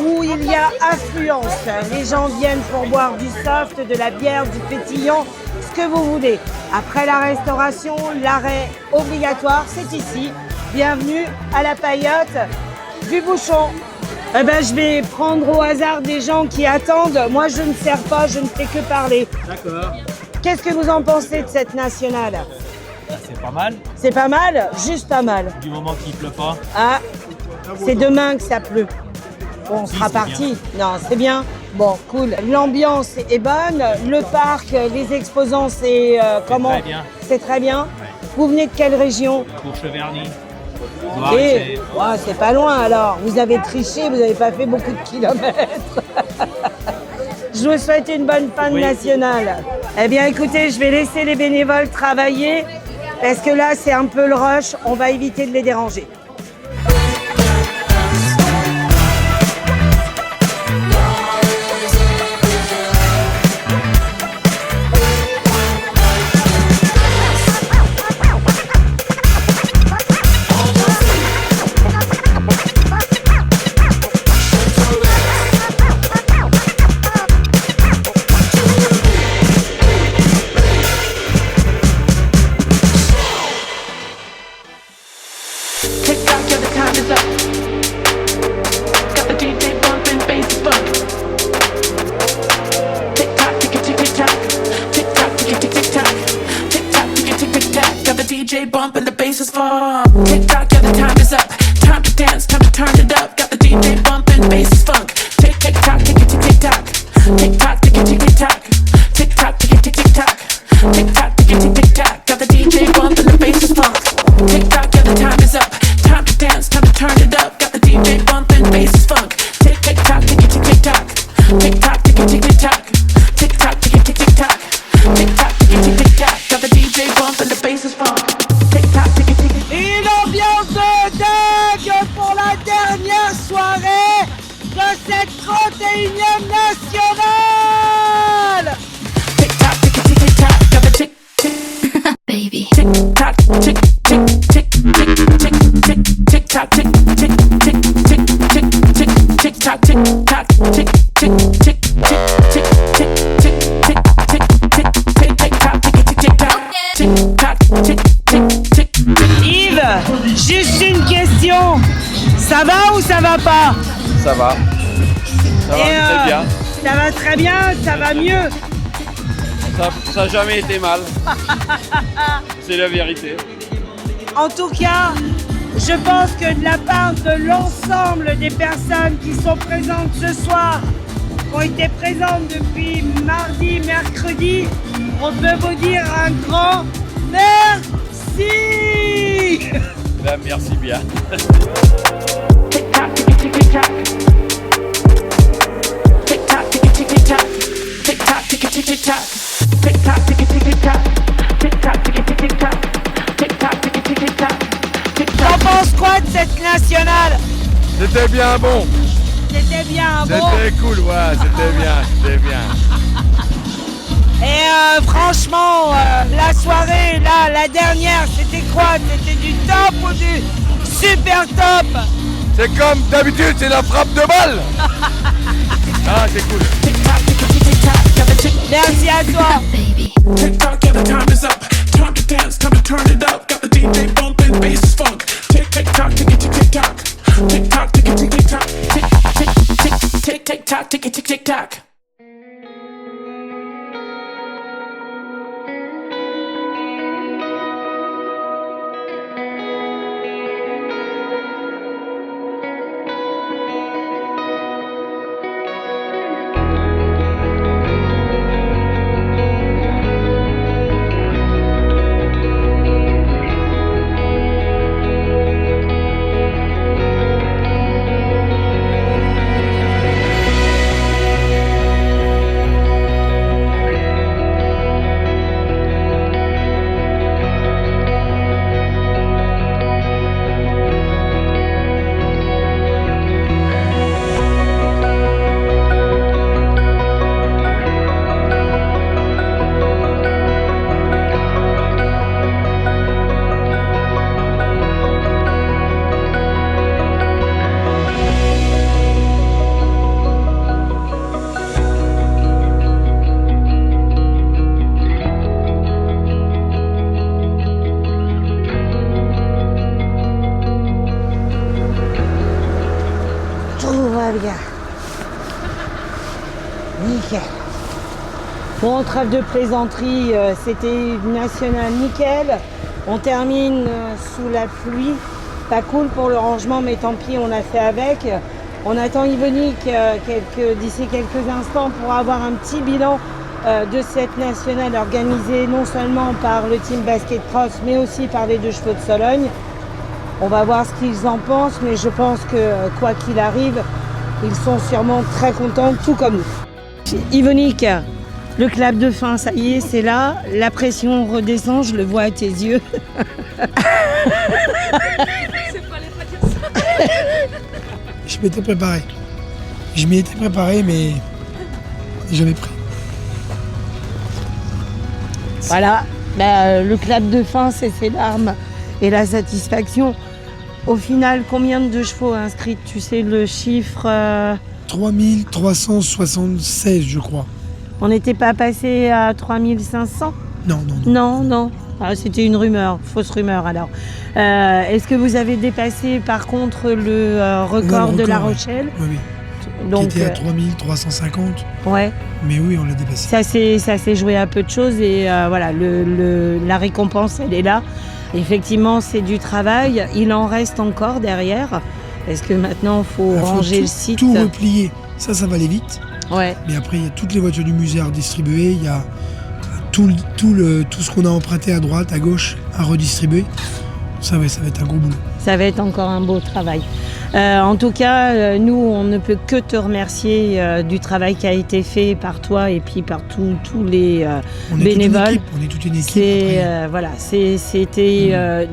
où il y a affluence. Les gens viennent pour boire du soft, de la bière, du pétillant, ce que vous voulez. Après la restauration, l'arrêt obligatoire, c'est ici. Bienvenue à la paillote du bouchon. Eh ben, je vais prendre au hasard des gens qui attendent. Moi, je ne sers pas, je ne fais que parler. D'accord. Qu'est-ce que vous en pensez de cette nationale? C'est pas mal, C'est pas mal, juste pas mal. du moment qu'il pleut pas. Ah, c'est demain que ça pleut. Bon, on Si, sera c'est parti. Non, c'est bien. Bon, cool. L'ambiance est bonne. Le parc, les exposants, c'est comment? très bien. C'est très bien. Vous venez de quelle région? Courcheverny. Et ouais, c'est pas loin alors. Vous avez triché, vous n'avez pas fait beaucoup de kilomètres. Je vous souhaite une bonne fin de nationale. Eh bien, écoutez, je vais laisser les bénévoles travailler parce que là, c'est un peu le rush. On va éviter de les déranger. DJ bump and the bass is funk. Tick tock, yeah, the time is up. Time to dance, time to turn it up. Got the DJ bumping, bass is funk. Tick tick tock, tick tick tick tock. Tick tock, tick tick tick tock. Tick tock, tick tick tick tock. Tick tock, tick tick tick tock. Got the DJ bumping, the bass is funk. Tick tock, yeah, the time is up. Time to dance, time to turn it up. Got the DJ bumping, bass is funk. Tick tick tock, tick tick tick tock. Tick tock, tick tick tick tock. Tick tock, tick tick tick tock. Tick tock, tick tick tick tock. Got the DJ bumping, the bass is funk. Une ambiance de dingue pour la dernière soirée de cette 31e nationale. Baby. Tick tock, tick tick tick tick tick tick tick tock, tick tick tick tick tick tick tick tock, tick tock, tick tick tick tick tick tick tick tick tick tick tick tick tock, tick tick tick tock, tick tock, tick tick tick. Yves, juste une question. Ça va ou ça va pas? Ça va. Ça va très bien. Ça va très bien, ça va mieux. Ça n'a jamais été mal. C'est la vérité. En tout cas, je pense que de la part de l'ensemble des personnes qui sont présentes ce soir, qui ont été présentes depuis mardi, mercredi, on peut vous dire un grand merci. Ben, merci bien. T'en penses quoi de cette nationale? C'était bien bon. C'était bien bon. C'était cool, ouais, c'était bien. Et franchement, la soirée, là, la dernière, c'était quoi? C'était du top ou du super top? C'est comme d'habitude, c'est la frappe de balle. Ah, c'est cool. Merci à toi. Tick tock, yeah, the time is up. Time to dance, time to turn it up. Got the DJ bumping, bass is funk. Tick tick tock, tick tick tick tock. Tick tock, tick tick tick tock. Tick tick tick tick tick tock, tick tick tick tock. Nickel. Bon, trêve de plaisanterie, c'était une nationale nickel. On termine sous la pluie. Pas cool pour le rangement, mais tant pis, on a fait avec. On attend Yvonique d'ici quelques instants pour avoir un petit bilan de cette nationale organisée non seulement par le team basket cross, mais aussi par les 2 chevaux de Sologne. On va voir ce qu'ils en pensent, mais je pense que quoi qu'il arrive, ils sont sûrement très contents, tout comme nous. Yvonique, le clap de fin, ça y est, c'est là. La pression redescend, je le vois à tes yeux. Je m'étais préparé. Je m'y étais préparé, mais jamais prêt. Voilà, le clap de fin, c'est ses larmes et la satisfaction. Au final, combien de 2 chevaux inscrits? Tu sais le chiffre 3376, je crois. On n'était pas passé à 3500? Non. Ah, c'était une rumeur, fausse rumeur alors. Est-ce que vous avez dépassé par contre le record de La Rochelle? Oui. Donc, qui était à 3350. Ouais. Mais oui, on l'a dépassé. Ça s'est joué à peu de choses et voilà, la récompense, elle est là. Effectivement, c'est du travail. Il en reste encore derrière. Est-ce que maintenant, il faut ranger le site? Tout replier. Ça va aller vite. Ouais. Mais après, il y a toutes les voitures du musée à redistribuer. Il y a tout ce qu'on a emprunté à droite, à gauche, à redistribuer. Ça va être un gros boulot. Ça va être encore un beau travail. En tout cas, nous, on ne peut que te remercier du travail qui a été fait par toi et puis par tous les bénévoles. On est toute une équipe. C'était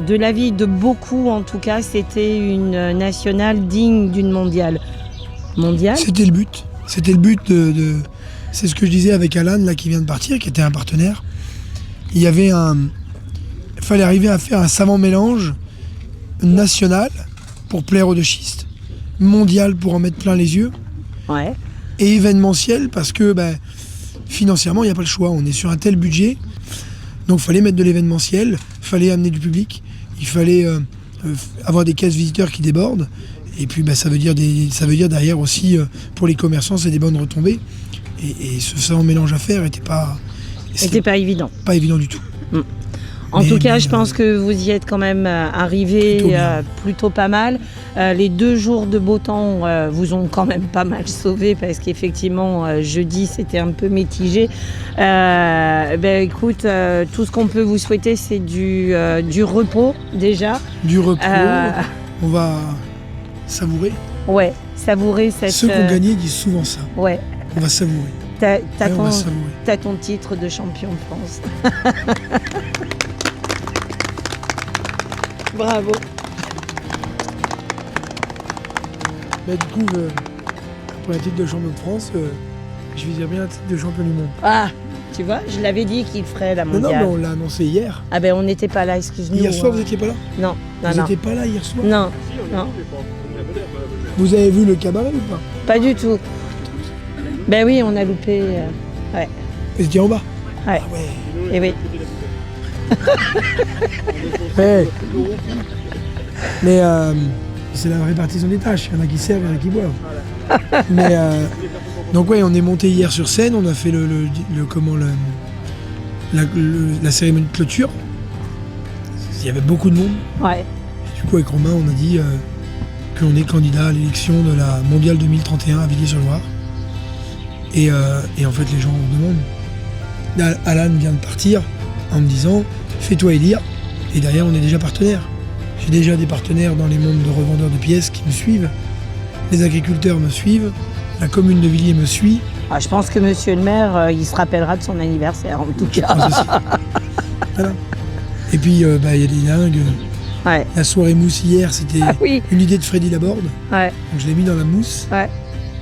de l'avis de beaucoup, en tout cas, c'était une nationale digne d'une mondiale. C'était le but. C'était le but de... C'est ce que je disais avec Alan, là, qui vient de partir, qui était un partenaire. Il fallait arriver à faire un savant mélange national pour plaire aux 2 schistes, mondial pour en mettre plein les yeux, et événementiel parce que financièrement, il n'y a pas le choix. On est sur un tel budget, donc il fallait mettre de l'événementiel, il fallait amener du public, il fallait avoir des caisses visiteurs qui débordent, et puis ça veut dire derrière aussi, pour les commerçants, c'est des bonnes retombées. Et ce savant mélange à faire n'était pas évident. Pas évident du tout. En tout cas, je pense que vous y êtes quand même arrivé plutôt pas mal. Les 2 jours de beau temps vous ont quand même pas mal sauvé parce qu'effectivement, jeudi, c'était un peu mitigé. Écoute, tout ce qu'on peut vous souhaiter, c'est du repos déjà. Du repos, on va savourer. Ouais, savourer cette... Ceux qui ont gagné disent souvent ça. Ouais. On va savourer. T'as ton titre de champion de France. Bravo. Du coup, pour un titre de champion de France, je visais bien un titre de champion du monde. Ah, tu vois, je l'avais dit qu'il ferait la mondiale. Non, mais on l'a annoncé hier. Ah on n'était pas là, excuse-nous. Hier soir, vous n'étiez pas là? Non. Vous n'étiez pas là hier soir? Non. Vous avez vu le cabaret ou pas? Pas du tout. Oui, on a loupé. Ouais. Vous étiez en bas? Ouais. Ah ouais. Et oui. Mais c'est la répartition des tâches. Il y en a qui servent, il y en a qui boivent. Mais donc on est monté hier sur scène. On a fait la cérémonie de clôture. Il y avait beaucoup de monde. Ouais. Et du coup, avec Romain, on a dit qu'on est candidat à l'élection de la mondiale 2031 à Villiers-sur-Loire. Et en fait, les gens en demandent. Alan vient de partir en me disant « Fais-toi élire ». Et derrière, on est déjà partenaires. J'ai déjà des partenaires dans les mondes de revendeurs de pièces qui me suivent. Les agriculteurs me suivent. La commune de Villiers me suit. Ah, je pense que monsieur le maire, il se rappellera de son anniversaire, en tout cas. Voilà. Et puis, il y a des dingues. Ouais. La soirée mousse hier, c'était une idée de Freddy Laborde. Ouais. Donc je l'ai mis dans la mousse. Ouais.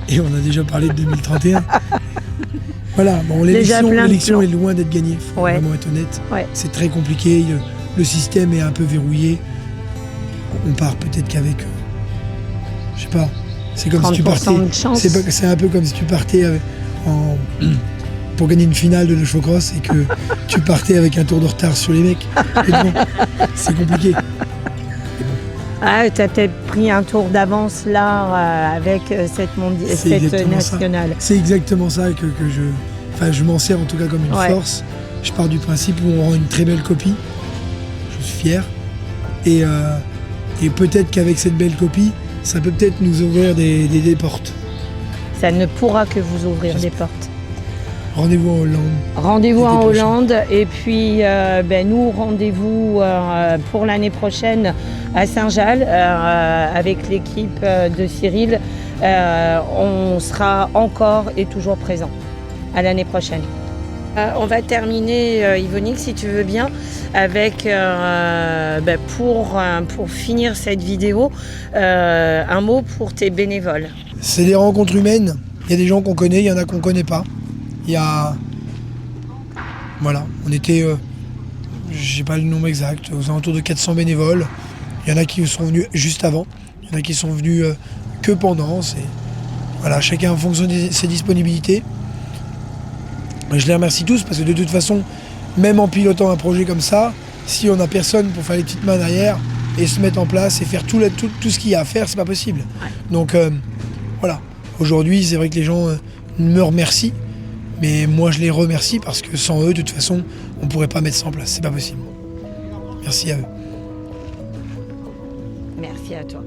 Et on a déjà parlé de 2031. Voilà, l'élection est loin d'être gagnée, il faut vraiment être honnête. Ouais. C'est très compliqué, le système est un peu verrouillé. On part peut-être qu'avec, je sais pas, c'est comme si tu partais, c'est un peu comme si tu partais pour gagner une finale de Le Chocross et que tu partais avec un tour de retard sur les mecs. C'est compliqué. Ah, tu as peut-être pris un tour d'avance là avec cette nationale. C'est exactement ça que je m'en sers en tout cas comme une force. Je pars du principe où on rend une très belle copie. Je suis fier. Et peut-être qu'avec cette belle copie, ça peut peut-être nous ouvrir des portes. Ça ne pourra que vous ouvrir des portes. Rendez-vous en Hollande. Rendez-vous en Hollande et puis nous, rendez-vous pour l'année prochaine à Saint-Jalles avec l'équipe de Cyril. On sera encore et toujours présent à l'année prochaine. On va terminer, Yvonique, si tu veux bien, avec, pour finir cette vidéo, un mot pour tes bénévoles. C'est des rencontres humaines. Il y a des gens qu'on connaît, il y en a qu'on ne connaît pas. Voilà, on était, j'ai pas le nombre exact, aux alentours de 400 bénévoles. Il y en a qui sont venus juste avant, il y en a qui sont venus que pendant. Voilà, chacun en fonction de ses disponibilités. Je les remercie tous parce que de toute façon, même en pilotant un projet comme ça, si on n'a personne pour faire les petites mains derrière et se mettre en place et faire tout ce qu'il y a à faire, c'est pas possible. Donc voilà, aujourd'hui c'est vrai que les gens me remercient. Mais moi je les remercie parce que sans eux, de toute façon, on ne pourrait pas mettre ça en place, c'est pas possible. Merci à eux. Merci à toi.